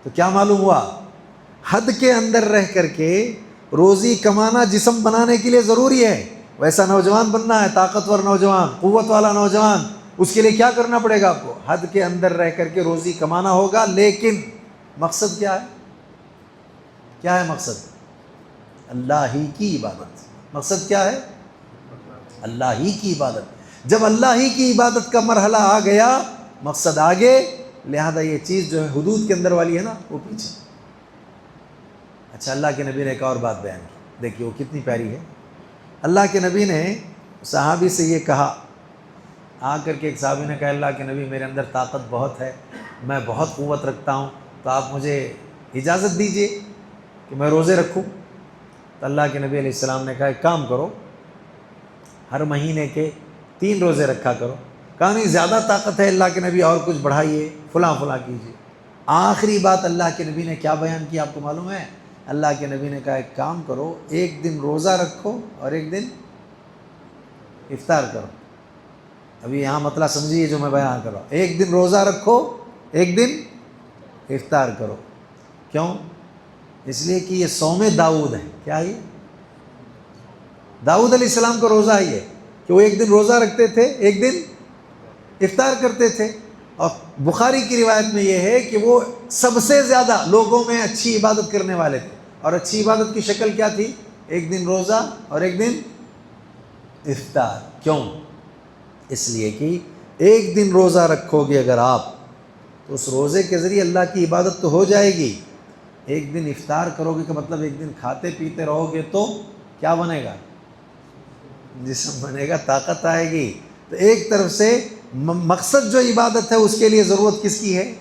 تو کیا معلوم ہوا؟ حد کے اندر رہ کر کے روزی کمانا جسم بنانے کے لیے ضروری ہے۔ ویسا نوجوان بننا ہے، طاقتور نوجوان، قوت والا نوجوان، اس کے لیے کیا کرنا پڑے گا آپ کو؟ حد کے اندر رہ کر کے روزی کمانا ہوگا، لیکن مقصد کیا ہے؟ کیا ہے مقصد؟ اللہ ہی کی عبادت۔ مقصد کیا ہے؟ اللہ ہی کی عبادت۔ جب اللہ ہی کی عبادت کا مرحلہ آ گیا، مقصد آگے، لہذا یہ چیز جو ہے حدود کے اندر والی ہے نا وہ پیچھے۔ اچھا اللہ کے نبی نے ایک اور بات بیان کی، دیکھیے وہ کتنی پیاری ہے۔ اللہ کے نبی نے صحابی سے یہ کہا، آ کر کے ایک صحابی نے کہا اللہ کے نبی میرے اندر طاقت بہت ہے، میں بہت قوت رکھتا ہوں، تو آپ مجھے اجازت دیجئے کہ میں روزے رکھوں۔ تو اللہ کے نبی علیہ السلام نے کہا ایک کام کرو، ہر مہینے کے 3 روزے رکھا کرو۔ کہا نہیں زیادہ طاقت ہے اللہ کے نبی، اور کچھ بڑھائیے، فلاں فلاں کیجیے۔ آخری بات اللہ کے نبی نے کیا بیان کی آپ کو معلوم ہے؟ اللہ کے نبی نے کہا ایک کام کرو، ایک دن روزہ رکھو اور ایک دن افطار کرو۔ ابھی یہاں مسئلہ سمجھیے جو میں بیان کر رہا ہوں۔ ایک دن روزہ رکھو، ایک دن افطار کرو۔ کیوں؟ اس لیے کہ یہ صوم داؤد ہے۔ کیا یہ؟ داؤد علیہ السلام کا روزہ ہی ہے کہ وہ ایک دن روزہ رکھتے تھے، ایک دن افطار کرتے تھے۔ اور بخاری کی روایت میں یہ ہے کہ وہ سب سے زیادہ لوگوں میں اچھی عبادت کرنے والے تھے، اور اچھی عبادت کی شکل کیا تھی؟ ایک دن روزہ اور ایک دن افطار۔ کیوں؟ اس لیے کہ ایک دن روزہ رکھو گے اگر آپ تو اس روزے کے ذریعے اللہ کی عبادت تو ہو جائے گی، ایک دن افطار کرو گے کہ مطلب ایک دن کھاتے پیتے رہو گے تو کیا بنے گا؟ جسم بنے گا، طاقت آئے گی۔ تو ایک طرف سے مقصد جو عبادت ہے اس کے لیے ضرورت کس کی ہے؟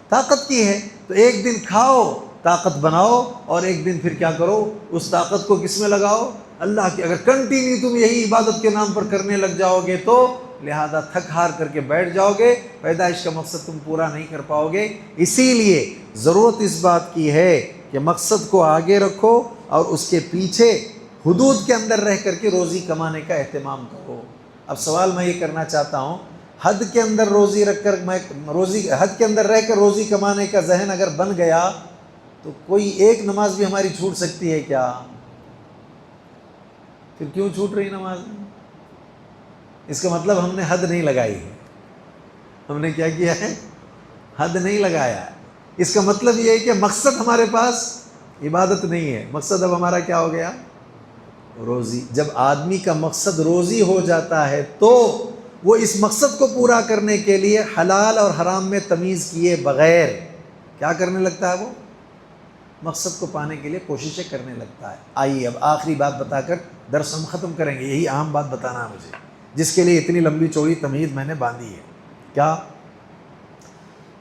طاقت کی ہے۔ تو ایک دن کھاؤ، طاقت بناؤ، اور ایک دن پھر کیا کرو؟ اس طاقت کو کس میں لگاؤ؟ اللہ کی۔ اگر کنٹینیو تم یہی عبادت کے نام پر کرنے لگ جاؤ گے تو لہذا تھک ہار کر کے بیٹھ جاؤ گے، پیدائش کا مقصد تم پورا نہیں کر پاؤ گے۔ اسی لیے ضرورت اس بات کی ہے کہ مقصد کو آگے رکھو اور اس کے پیچھے حدود کے اندر رہ کر کے روزی کمانے کا اہتمام کرو۔ اب سوال میں یہ کرنا چاہتا ہوں، حد کے اندر روزی رکھ کر حد کے اندر رہ کر روزی کمانے کا ذہن اگر بن گیا تو کوئی ایک نماز بھی ہماری چھوٹ سکتی ہے کیا؟ پھر کیوں چھوٹ رہی نماز؟ اس کا مطلب ہم نے حد نہیں لگائی ہے۔ ہم نے کیا کیا ہے؟ حد نہیں لگایا۔ اس کا مطلب یہ ہے کہ مقصد ہمارے پاس عبادت نہیں ہے، مقصد اب ہمارا کیا ہو گیا؟ روزی۔ جب آدمی کا مقصد روزی ہو جاتا ہے تو وہ اس مقصد کو پورا کرنے کے لیے حلال اور حرام میں تمیز کیے بغیر کیا کرنے لگتا ہے؟ وہ مقصد کو پانے کے لیے کوششیں کرنے لگتا ہے۔ آئیے اب آخری بات بتا کر درس ہم ختم کریں گے۔ یہی اہم بات بتانا ہے مجھے، جس کے لیے اتنی لمبی چوڑی تمہید میں نے باندھی ہے۔ کیا؟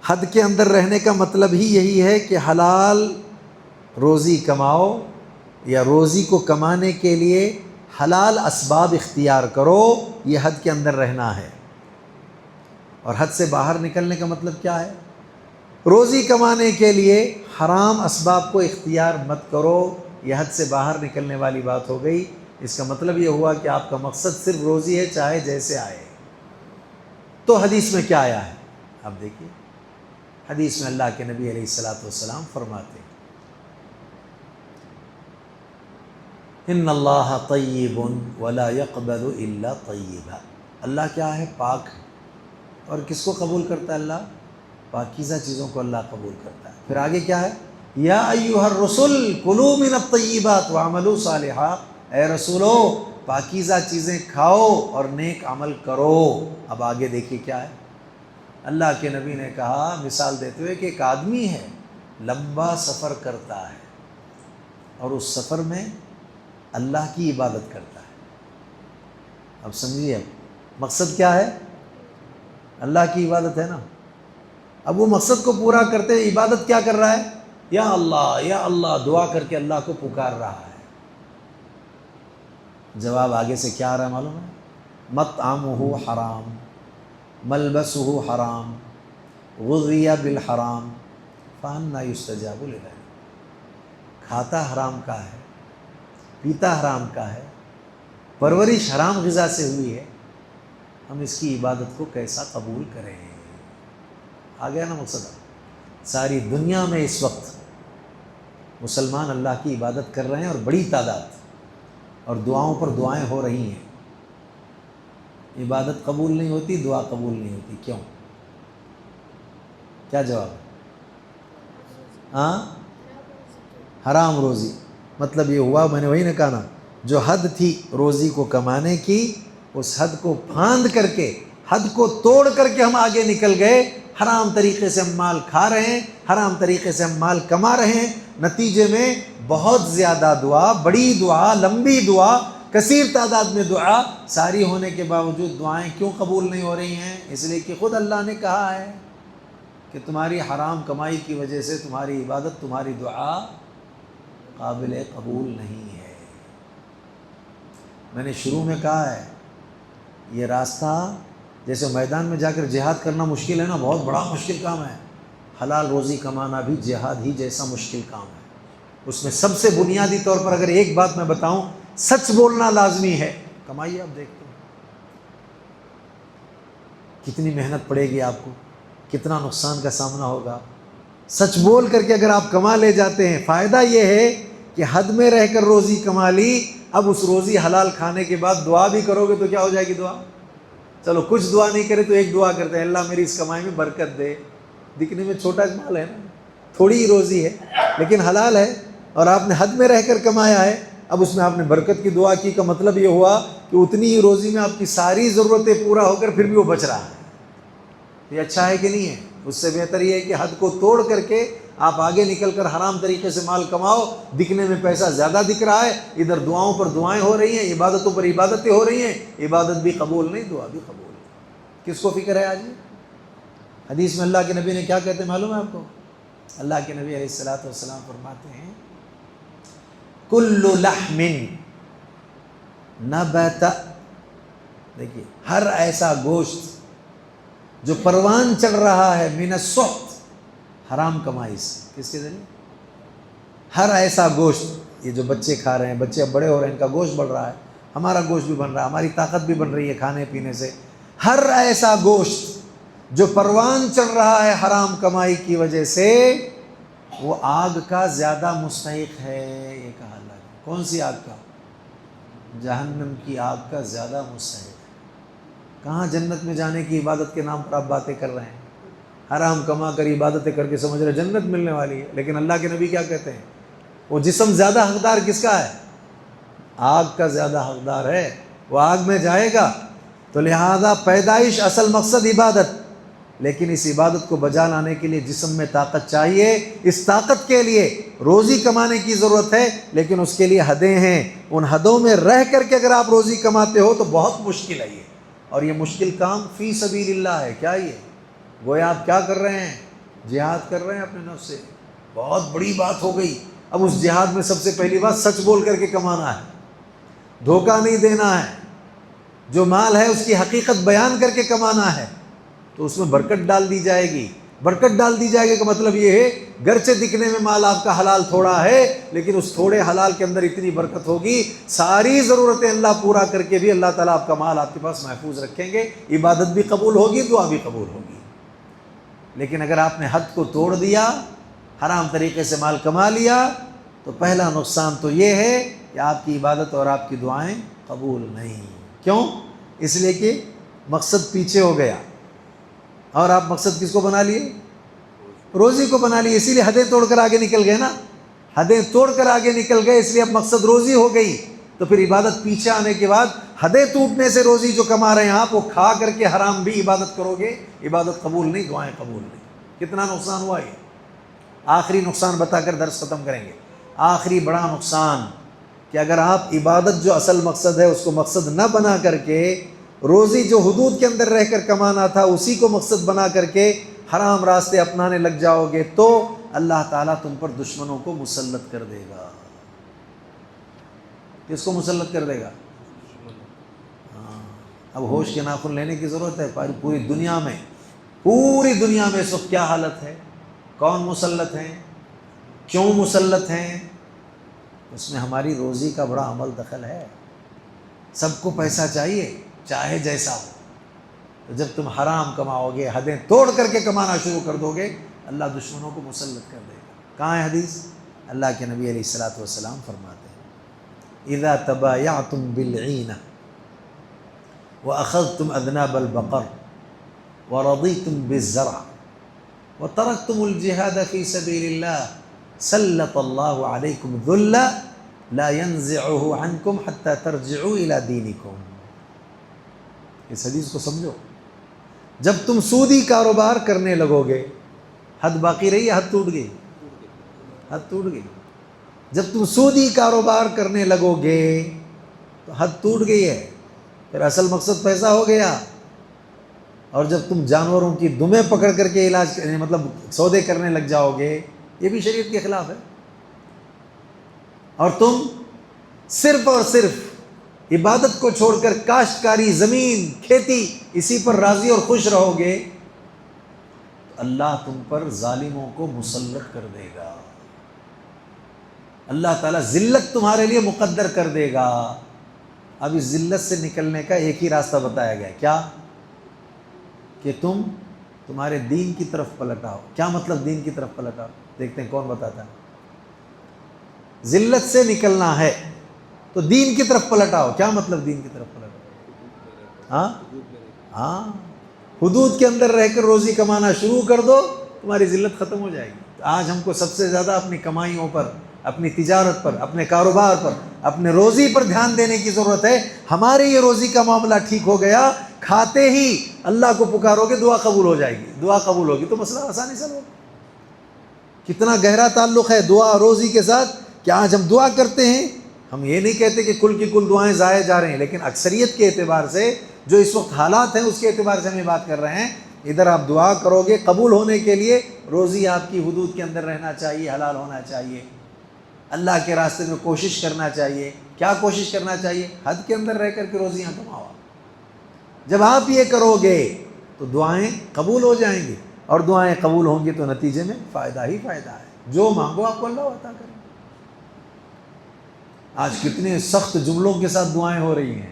حد کے اندر رہنے کا مطلب ہی یہی ہے کہ حلال روزی کماؤ، یا روزی کو کمانے کے لیے حلال اسباب اختیار کرو، یہ حد کے اندر رہنا ہے۔ اور حد سے باہر نکلنے کا مطلب کیا ہے؟ روزی کمانے کے لیے حرام اسباب کو اختیار مت کرو، یہ حد سے باہر نکلنے والی بات ہو گئی۔ اس کا مطلب یہ ہوا کہ آپ کا مقصد صرف روزی ہے، چاہے جیسے آئے۔ تو حدیث میں کیا آیا ہے؟ آپ دیکھیے، حدیث میں اللہ کے نبی علیہ الصلوۃ والسلام فرماتے ہیں ان اللہ طیب ولا يقبل الا طیبا، اللہ کیا ہے؟ پاک ہے، اور کس کو قبول کرتا ہے اللہ؟ پاکیزہ چیزوں کو اللہ قبول کرتا ہے۔ پھر آگے کیا ہے؟ یا ایھا الرسل کلوا من الطیبات واعملوا صالحا، اے رسولو پاکیزہ چیزیں کھاؤ اور نیک عمل کرو۔ اب آگے دیکھیے کیا ہے، اللہ کے نبی نے کہا مثال دیتے ہوئے کہ ایک آدمی ہے لمبا سفر کرتا ہے اور اس سفر میں اللہ کی عبادت کرتا ہے۔ اب سمجھیے، اب مقصد کیا ہے؟ اللہ کی عبادت ہے نا۔ اب وہ مقصد کو پورا کرتے ہوئے عبادت کیا کر رہا ہے؟ یا اللہ دعا کر کے اللہ کو پکار رہا ہے۔ جواب آگے سے کیا آ رہا ہے معلوم ہے؟ مطعمہ حرام، ملبسہ حرام، غذی بالحرام فأنی یستجاب لذلک۔ کھاتا حرام کا ہے، پیتا حرام کا ہے، پرورش حرام غذا سے ہوئی ہے، ہم اس کی عبادت کو کیسا قبول کریں؟ آ گیا نا مقصد؟ ساری دنیا میں اس وقت مسلمان اللہ کی عبادت کر رہے ہیں اور بڑی تعداد، اور دعاؤں پر دعائیں ہو رہی ہیں۔ عبادت قبول نہیں ہوتی، دعا قبول نہیں ہوتی، کیوں؟ کیا جواب ہے؟ ہاں، حرام روزی، مطلب یہ ہوا، میں نے وہی نے کہا نا، جو حد تھی روزی کو کمانے کی، اس حد کو پھاند کر کے، حد کو توڑ کر کے ہم آگے نکل گئے، حرام طریقے سے ہم مال کھا رہے ہیں، حرام طریقے سے ہم مال کما رہے ہیں، نتیجے میں بہت زیادہ دعا، بڑی دعا، لمبی دعا، کثیر تعداد میں دعا، ساری ہونے کے باوجود دعائیں کیوں قبول نہیں ہو رہی ہیں؟ اس لیے کہ خود اللہ نے کہا ہے کہ تمہاری حرام کمائی کی وجہ سے تمہاری عبادت، تمہاری دعا قابل قبول نہیں ہے۔ میں نے شروع میں کہا ہے، یہ راستہ جیسے میدان میں جا کر جہاد کرنا مشکل ہے نا، بہت بڑا مشکل کام ہے، حلال روزی کمانا بھی جہاد ہی جیسا مشکل کام ہے۔ اس میں سب سے بنیادی طور پر اگر ایک بات میں بتاؤں، سچ بولنا لازمی ہے۔ کمائیے، آپ دیکھتے ہیں کتنی محنت پڑے گی آپ کو، کتنا نقصان کا سامنا ہوگا۔ سچ بول کر کے اگر آپ کما لے جاتے ہیں، فائدہ یہ ہے کہ حد میں رہ کر روزی کما لی، اب اس روزی حلال کھانے کے بعد دعا بھی کرو گے تو کیا ہو جائے گی دعا؟ چلو کچھ دعا نہیں کرے تو ایک دعا کرتے ہیں، اللہ میری اس کمائی میں برکت دے۔ دکھنے میں چھوٹا مال ہے نا، تھوڑی ہی روزی ہے لیکن حلال ہے، اور آپ نے حد میں رہ کر کمایا ہے، اب اس میں آپ نے برکت کی دعا کی، کا مطلب یہ ہوا کہ اتنی ہی روزی میں آپ کی ساری ضرورتیں پورا ہو کر پھر بھی وہ بچ رہا ہے۔ یہ اچھا ہے کہ نہیں ہے؟ اس سے بہتر یہ ہے کہ حد کو توڑ کر کے آپ آگے نکل کر حرام طریقے سے مال کماؤ، دکھنے میں پیسہ زیادہ دکھ رہا ہے، ادھر دعاؤں پر دعائیں ہو رہی ہیں، عبادتوں پر عبادتیں ہو رہی ہیں، عبادت بھی قبول نہیں، دعا بھی قبول نہیں۔ کس کو فکر ہے آج؟ حدیث میں اللہ کے نبی نے کیا کہتے ہیں معلوم ہے آپ کو؟ اللہ کے نبی علیہ الصلوۃ والسلام فرماتے ہیں، کل لحم نبت، دیکھیے، ہر ایسا گوشت جو پروان چڑھ رہا ہے من السحت، حرام کمائی سے، کس کے ذریعے؟ ہر ایسا گوشت، یہ جو بچے کھا رہے ہیں، بچے اب بڑے ہو رہے ہیں، ان کا گوشت بڑھ رہا ہے، ہمارا گوشت بھی بن رہا ہے، ہماری طاقت بھی بن رہی ہے کھانے پینے سے، ہر ایسا گوشت جو پروان چڑھ رہا ہے حرام کمائی کی وجہ سے، وہ آگ کا زیادہ مستحق ہے۔ یہ کہا اللہ نے۔ کون سی آگ کا؟ جہنم کی آگ کا زیادہ مستحق ہے۔ کہاں جنت میں جانے کی عبادت کے نام پر آپ باتیں کر رہے ہیں؟ حرام کما کر عبادتیں کر کے سمجھ رہے جنت ملنے والی ہے، لیکن اللہ کے نبی کیا کہتے ہیں؟ وہ جسم زیادہ حقدار کس کا ہے؟ آگ کا زیادہ حقدار ہے، وہ آگ میں جائے گا، تو لہذا پیدائش اصل مقصد عبادت، لیکن اس عبادت کو بجا لانے کے لیے جسم میں طاقت چاہیے، اس طاقت کے لیے روزی کمانے کی ضرورت ہے، لیکن اس کے لیے حدیں ہیں، ان حدوں میں رہ کر کے اگر آپ روزی کماتے ہو تو بہت مشکل ہے یہ، اور یہ مشکل کام فی سبیل اللہ ہے۔ کیا یہ گویا آپ کیا کر رہے ہیں؟ جہاد کر رہے ہیں اپنے نفس سے، بہت بڑی بات ہو گئی۔ اب اس جہاد میں سب سے پہلی بات سچ بول کر کے کمانا ہے، دھوکہ نہیں دینا ہے، جو مال ہے اس کی حقیقت بیان کر کے کمانا ہے، تو اس میں برکت ڈال دی جائے گی۔ برکت ڈال دی جائے گی کا مطلب یہ ہے، گرچہ دکھنے میں مال آپ کا حلال تھوڑا ہے، لیکن اس تھوڑے حلال کے اندر اتنی برکت ہوگی، ساری ضرورتیں اللہ پورا کر کے بھی اللہ تعالیٰ آپ کا مال آپ کے پاس محفوظ رکھیں گے، عبادت بھی قبول ہوگی، دعا بھی قبول ہوگی۔ لیکن اگر آپ نے حد کو توڑ دیا، حرام طریقے سے مال کما لیا، تو پہلا نقصان تو یہ ہے کہ آپ کی عبادت اور آپ کی دعائیں قبول نہیں. کیوں؟ اس لیے کہ مقصد پیچھے ہو گیا، اور آپ مقصد کس کو بنا لیے؟ روزی کو بنا لیے. اسی لیے حدیں توڑ کر آگے نکل گئے نا، حدیں توڑ کر آگے نکل گئے، اس لیے اب مقصد روزی ہو گئی. تو پھر عبادت پیچھے آنے کے بعد حدیں ٹوٹنے سے روزی جو کما رہے ہیں آپ، وہ کھا کر کے حرام بھی عبادت کرو گے، عبادت قبول نہیں، دعائیں قبول نہیں. کتنا نقصان ہوا یہ؟ آخری نقصان بتا کر درس ختم کریں گے. آخری بڑا نقصان کہ اگر آپ عبادت جو اصل مقصد ہے اس کو مقصد نہ بنا کر کے، روزی جو حدود کے اندر رہ کر کمانا تھا اسی کو مقصد بنا کر کے حرام راستے اپنانے لگ جاؤ گے، تو اللہ تعالیٰ تم پر دشمنوں کو مسلط کر دے گا. کس کو مسلط کر دے گا؟ اب ہوش کے ناخن لینے کی ضرورت ہے. پوری دنیا میں اس وقت کیا حالت ہے؟ کون مسلط ہیں؟ کیوں مسلط ہیں؟ اس میں ہماری روزی کا بڑا عمل دخل ہے. سب کو پیسہ چاہیے، چاہے جیسا ہو. تو جب تم حرام کماؤ گے، حدیں توڑ کر کے کمانا شروع کر دو گے، اللہ دشمنوں کو مسلط کر دے گا. کہاں ہے حدیث؟ اللہ کے نبی علیہ الصلوۃ والسلام فرماتے ہیں اذا تبایعتم بالعینہ وأخذتم أذناب البقر ورضيتم بالزرع وتركتم الجهاد في سبيل الله سلط الله عليكم ذلا لا ينزعه عنكم حتى ترجعوا إلى دينكم. اس حدیث کو سمجھو. جب تم سودی کاروبار کرنے لگو گے، حد باقی رہی یا حد ٹوٹ گئی؟ حد ٹوٹ گئی. جب تم سودی کاروبار کرنے لگو گے تو حد ٹوٹ گئی ہے، پھر اصل مقصد پیسہ ہو گیا. اور جب تم جانوروں کی دمیں پکڑ کر کے علاج مطلب سودے کرنے لگ جاؤ گے، یہ بھی شریعت کے خلاف ہے. اور تم صرف اور صرف عبادت کو چھوڑ کر کاشتکاری، زمین، کھیتی، اسی پر راضی اور خوش رہو گے، تو اللہ تم پر ظالموں کو مسلط کر دے گا. اللہ تعالیٰ ذلت تمہارے لیے مقدر کر دے گا. اب اس ذلت سے نکلنے کا ایک ہی راستہ بتایا گیا. کیا؟ کہ تمہارے دین کی طرف پلٹ آؤ. کیا مطلب دین کی طرف پلٹ آؤ؟ دیکھتے ہیں کون بتاتا ہے. ذلت سے نکلنا ہے تو دین کی طرف پلٹ آؤ. کیا مطلب دین کی طرف پلٹ آؤ؟ ہاں، حدود کے اندر رہ کر روزی کمانا شروع کر دو، تمہاری ذلت ختم ہو جائے گی. آج ہم کو سب سے زیادہ اپنی کمائیوں پر، اپنی تجارت پر، اپنے کاروبار پر، اپنے روزی پر دھیان دینے کی ضرورت ہے. ہمارے یہ روزی کا معاملہ ٹھیک ہو گیا، کھاتے ہی اللہ کو پکارو گے، دعا قبول ہو جائے گی. دعا قبول ہوگی تو مسئلہ آسانی سے ہوگا. کتنا گہرا تعلق ہے دعا اور روزی کے ساتھ کہ آج ہم دعا کرتے ہیں. ہم یہ نہیں کہتے کہ کل کی کل دعائیں ضائع جا رہے ہیں، لیکن اکثریت کے اعتبار سے جو اس وقت حالات ہیں اس کے اعتبار سے ہم یہ بات کر رہے ہیں. ادھر آپ دعا کرو گے، قبول ہونے کے لیے روزی آپ کی حدود کے اندر رہنا چاہیے، حلال ہونا چاہیے. اللہ کے راستے میں کوشش کرنا چاہیے. کیا کوشش کرنا چاہیے؟ حد کے اندر رہ کر کے روزیاں کماؤ. جب آپ یہ کرو گے تو دعائیں قبول ہو جائیں گی، اور دعائیں قبول ہوں گی تو نتیجے میں فائدہ ہی فائدہ ہے. جو مانگو آپ کو اللہ عطا کرے. آج کتنے سخت جملوں کے ساتھ دعائیں ہو رہی ہیں.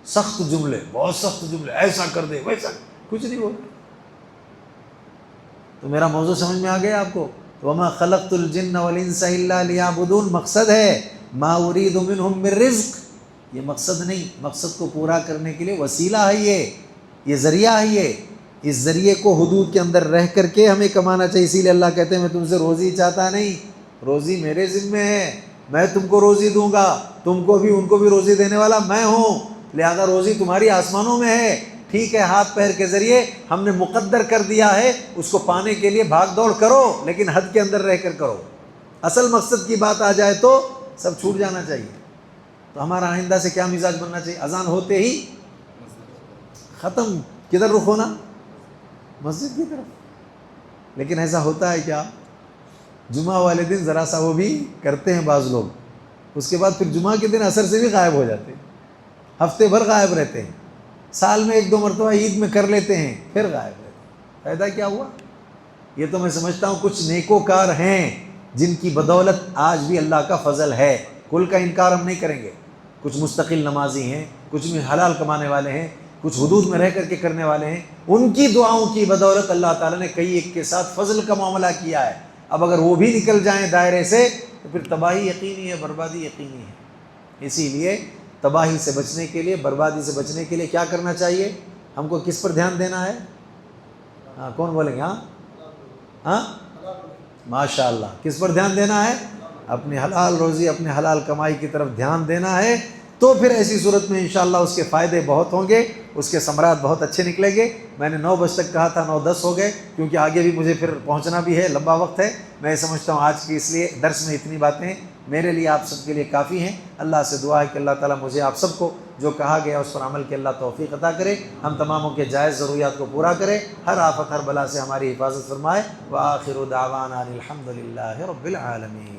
سخت جملے، بہت سخت جملے، ایسا کر دے ویسا، کچھ نہیں ہو. تو میرا موضوع سمجھ میں آ گیا آپ کو؟ وَمَا خَلَقْتُ الْجِنَّ وَالْإِنسَ إِلَّا لِيَعْبُدُونَ. مقصد ہے مَا أُرِيدُ مِنْهُمْ مِنْ رِزْقٍ. یہ مقصد نہیں، مقصد کو پورا کرنے کے لیے وسیلہ ہے، یہ ذریعہ ہے. اس ذریعے کو حدود کے اندر رہ کر کے ہمیں کمانا چاہیے. اسی لیے اللہ کہتے ہیں میں تم سے روزی چاہتا نہیں، روزی میرے ذمے ہے، میں تم کو روزی دوں گا. تم کو بھی ان کو بھی روزی دینے والا میں ہوں، لہذا روزی تمہاری آسمانوں میں ہے. ٹھیک ہے، ہاتھ پیر کے ذریعے ہم نے مقدر کر دیا ہے، اس کو پانے کے لیے بھاگ دوڑ کرو، لیکن حد کے اندر رہ کر کرو. اصل مقصد کی بات آ جائے تو سب چھوٹ جانا چاہیے. تو ہمارا آئندہ سے کیا مزاج بننا چاہیے؟ اذان ہوتے ہی ختم. کدھر رخ ہونا؟ مسجد کی طرف. لیکن ایسا ہوتا ہے کیا؟ جمعہ والے دن ذرا سا وہ بھی کرتے ہیں بعض لوگ، اس کے بعد پھر جمعہ کے دن عصر سے بھی غائب ہو جاتے ہیں، ہفتے بھر غائب رہتے ہیں. سال میں 1-2 مرتبہ عید میں کر لیتے ہیں، پھر غائب رہتے ہیں. فائدہ کیا ہوا؟ یہ تو میں سمجھتا ہوں کچھ نیکوکار ہیں جن کی بدولت آج بھی اللہ کا فضل ہے. کل کا انکار ہم نہیں کریں گے. کچھ مستقل نمازی ہیں، کچھ میں حلال کمانے والے ہیں، کچھ حدود میں رہ کر کے کرنے والے ہیں. ان کی دعاؤں کی بدولت اللہ تعالیٰ نے کئی ایک کے ساتھ فضل کا معاملہ کیا ہے. اب اگر وہ بھی نکل جائیں دائرے سے تو پھر تباہی یقینی ہے، بربادی یقینی ہے. اسی لیے تباہی سے بچنے کے لیے، بربادی سے بچنے کے لیے کیا کرنا چاہیے؟ ہم کو کس پر دھیان دینا ہے؟ ہاں کون بولیں گے؟ ہاں ماشاء اللہ، کس پر دھیان دینا ہے؟ اپنی حلال روزی، اپنی حلال کمائی کی طرف دھیان دینا ہے، تو پھر ایسی صورت میں انشاءاللہ اس کے فائدے بہت ہوں گے، اس کے ثمرات بہت اچھے نکلیں گے۔ میں نے 9 بجے تک کہا تھا، 9:10 ہو گئے، کیونکہ آگے بھی مجھے پھر پہنچنا بھی ہے، لمبا وقت ہے۔ میں سمجھتا ہوں آج کی اس لیے درس میں اتنی باتیں میرے لیے، آپ سب کے لیے کافی ہیں۔ اللہ سے دعا ہے کہ اللہ تعالیٰ مجھے آپ سب کو جو کہا گیا اس پر عمل کے اللہ توفیق عطا کرے، ہم تماموں کے جائز ضروریات کو پورا کرے، ہر آفت ہر بلا سے ہماری حفاظت فرمائے۔ وآخر دعوانا الحمد للہ رب العالمین۔